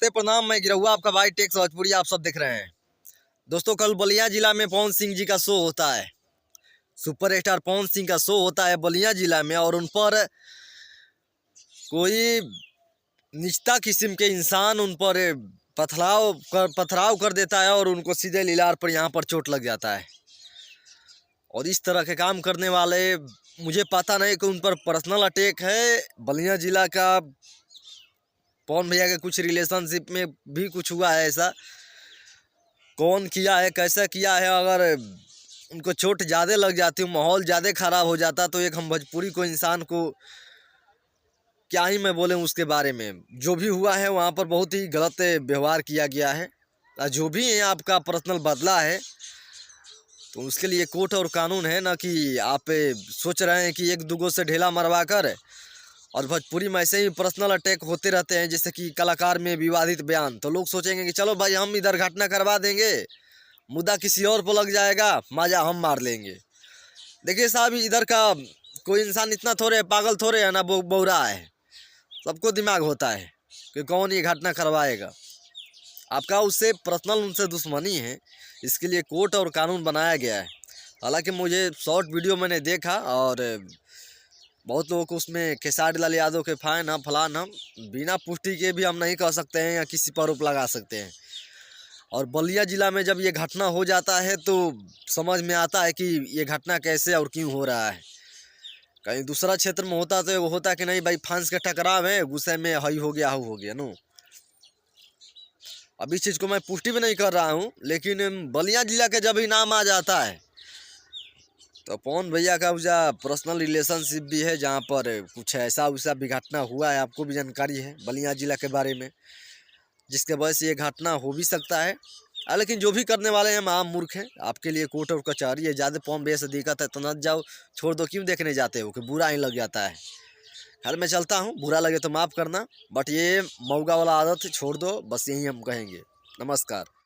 नमस्ते प्रणाम, मैं गिरहुआ आपका भाई टेक्स भोजपुरी आप सब देख रहे हैं। दोस्तों, कल बलिया जिला में पवन सिंह जी का शो होता है। सुपर स्टार पवन सिंह का शो होता है बलिया जिला में, और उन पर कोई निचता किस्म के इंसान उन पर पथराव कर देता है और उनको सीधे लीलार पर यहाँ पर चोट लग जाता है। और इस तरह के काम करने वाले, मुझे पता नहीं कि उन पर पर्सनल अटैक है। बलिया जिला का पवन भैया के कुछ रिलेशनशिप में भी कुछ हुआ है ऐसा। कौन किया है, कैसा किया है, अगर उनको चोट ज़्यादा लग जाती, माहौल ज़्यादा ख़राब हो जाता, तो एक हम भोजपुरी को इंसान को क्या ही मैं बोले उसके बारे में। जो भी हुआ है वहाँ पर बहुत ही गलत व्यवहार किया गया है। जो भी है आपका पर्सनल बदला है तो उसके लिए कोर्ट और कानून है ना, कि आप सोच रहे हैं कि एक दूगो से ढेला मरवा कर। और भोजपुरी में ऐसे ही पर्सनल अटैक होते रहते हैं, जैसे कि कलाकार में विवादित बयान, तो लोग सोचेंगे कि चलो भाई हम इधर घटना करवा देंगे, मुद्दा किसी और पर लग जाएगा, माजा हम मार लेंगे। देखिए साहब, इधर का कोई इंसान इतना थोड़े पागल थोड़े है ना, बौरा है। सबको दिमाग होता है कि कौन ये घटना करवाएगा। आपका उससे पर्सनल उनसे दुश्मनी है, इसके लिए कोर्ट और कानून बनाया गया है। हालांकि मुझे शॉर्ट वीडियो मैंने देखा और बहुत लोगों को उसमें खेसारी लाल यादव के फैन हम फलान, हम बिना पुष्टि के भी हम नहीं कह सकते हैं या किसी पर आरोप लगा सकते हैं। और बलिया जिला में जब ये घटना हो जाता है तो समझ में आता है कि ये घटना कैसे और क्यों हो रहा है। कहीं दूसरा क्षेत्र में होता तो वो होता कि नहीं भाई फांस के टकराव है, गुस्से में हई हो गया हो गया नो। अब इस चीज़ को मैं पुष्टि भी नहीं कर रहा हूँ, लेकिन बलिया जिला के जब ही नाम आ जाता है तो पवन भैया का उजा पर्सनल रिलेशनशिप भी है, जहाँ पर कुछ ऐसा वैसा भी घटना हुआ है। आपको भी जानकारी है बलिया जिला के बारे में, जिसके वजह से ये घटना हो भी सकता है। लेकिन जो भी करने वाले हैं आम मूर्ख हैं। आपके लिए कोर्ट और कचहरी है, ज़्यादा पवन भैया से दिक्कत है तो न जाओ, छोड़ दो। क्यों देखने जाते हो कि बुरा ही लग जाता है। खैर मैं चलता हूँ, बुरा लगे तो माफ़ करना, बट ये मौगा वाला आदत छोड़ दो, बस यही हम कहेंगे। नमस्कार।